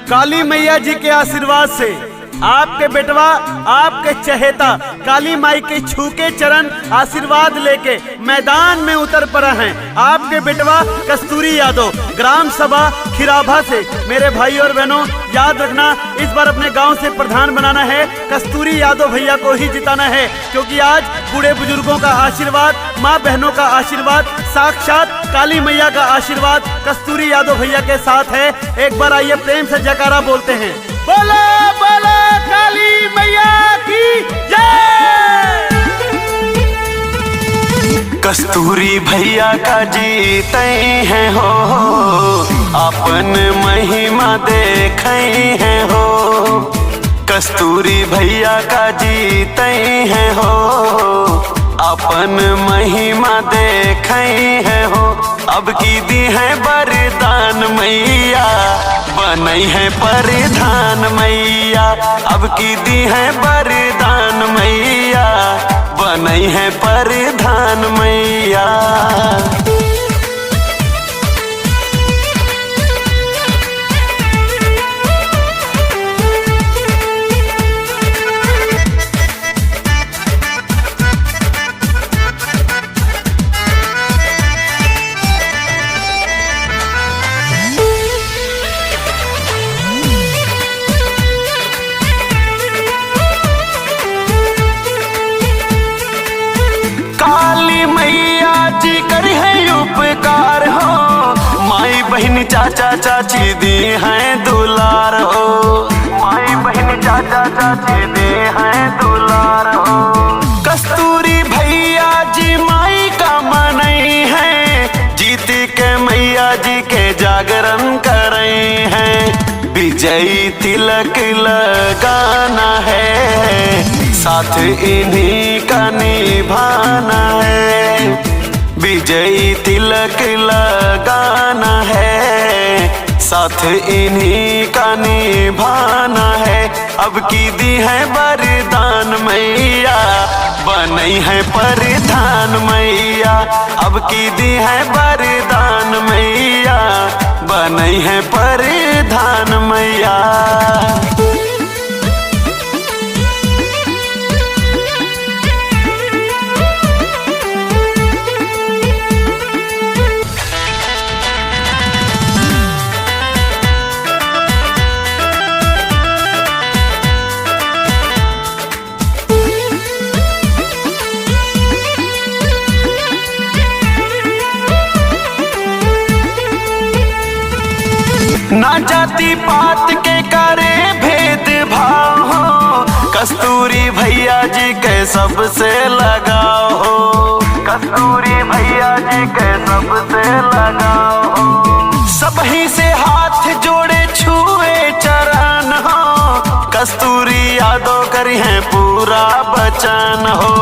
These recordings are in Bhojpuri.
काली मैया जी के आशीर्वाद से आपके बेटवा, आपके चहेता काली माई के छू के चरण आशीर्वाद लेके मैदान में उतर पड़ा हैं। आपके बेटवा कस्तूरी यादव, ग्राम सभा खिराभा से। मेरे भाई और बहनों, याद रखना, इस बार अपने गांव से प्रधान बनाना है। कस्तूरी यादव भैया को ही जिताना है, क्योंकि आज बूढ़े बुजुर्गों का आशीर्वाद, माँ बहनों का आशीर्वाद, साक्षात काली मैया का आशीर्वाद कस्तूरी यादव भैया के साथ है। एक बार आइए प्रेम से जयकारा बोलते हैं। बोलो बोलो काली मैया की जय। कस्तूरी भैया का जीते हैं हो, अपन महिमा देखे हैं हो। कस्तूरी भैया का जीते हैं हो, अपन महिमा देखे हैं हो। अब की दी है वरदान मैया, बनई है परिधान मैया। अब की दी है वरदान मैया, बनई है परिधान मैया। काली मैया जी कर है उपकार हो, माई बहन चाचा चाची दी हैं दुलार हो। माई बहन चाचा चाची दी हैं दुलार हो। कस्तूरी भैया जी माई का मनई है, जीत के मैया जी के जागरण करई हैं। विजयी तिलक लगाना है, साथ इन्हीं का निभाना है। विजयी तिलक लगाना है, साथ इन्हीं का निभाना है। अब की दी है वरदान मैया, बनई है परिधान मैया। अब की दी है वरदान मैया, बनई है परिधान मैया। ना जाति पात के करे भेदभाव हो, कस्तूरी भैया जी के सबसे लगाओ हो। कस्तूरी भैया जी के सबसे लगाओ हो। सबही से हाथ जोड़े छुए चरण हो, कस्तूरी यादव करी है पूरा बचन हो।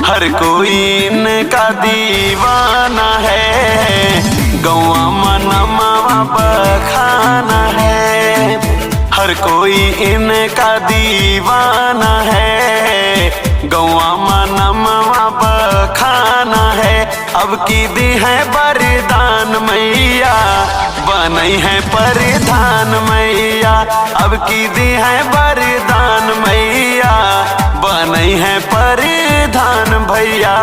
हर कोई इनका दीवाना है, गौआ मनमा बखाना है। हर कोई इनका दीवाना है, गौआ मनमा बखाना है। अब की दी है वरदान मैया, बनई है परिधान मैया। अब की दी है वरदान मैया, बनई है परिधान भैया।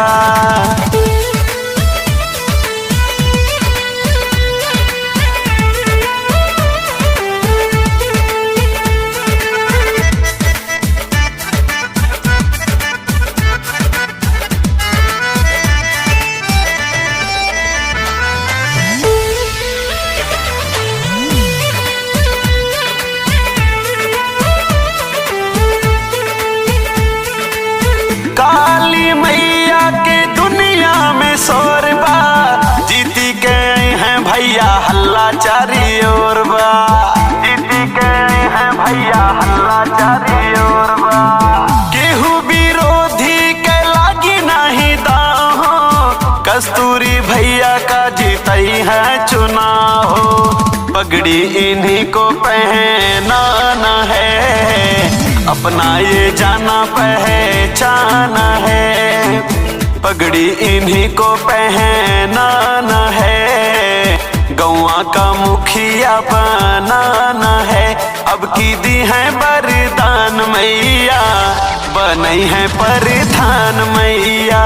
काली मैया के दुनिया में शोरबा, जीती के हैं भैया हल्ला चारी ओर बा। जीती के हैं भैया हल्ला चारी ओर बा। केहू विरोधी के लागी नहीं दाव, कस्तूरी भैया का जीतई है चुनाव। पगड़ी इन्हीं को पहनाना है, अपना ये जाना पहचाना है। पगड़ी इन्हीं को पहनाना है, गौआ का मुखिया बनाना है। मैया बनई है परिधान मैया,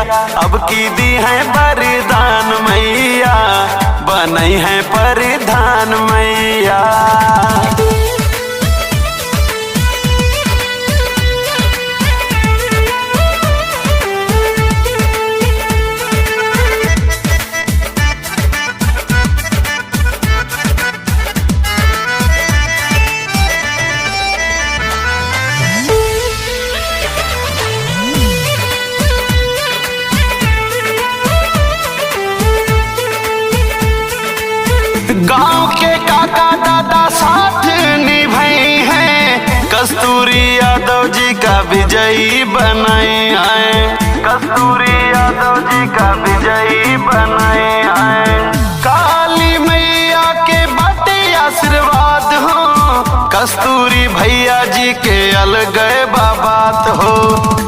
अब की दी है वरदान मैया, बनई है परिधान मैया। गांव के काका दादा साथ निभाई हैं, कस्तूरी यादव जी का विजयी बनाए हैं, कस्तूरी यादव जी का विजयी बनाए हैं। काली मैया के बाटे आशीर्वाद हो, कस्तूरी भैया जी के अलग बात हो,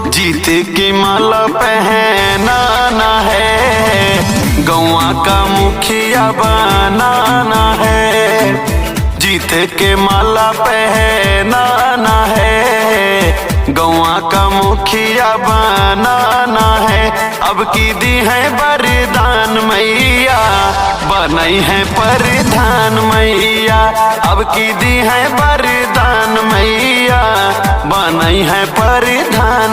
जीत की माला पहनाना है, गौवा का मुखिया बनाना है, जीत के माला पहनाना है, गौवा का मुखिया बनाना है। अब की दी है वरदान मैया, बनई है परिधान मैया, अब की दी है वरदान मैया, बनई है परिधान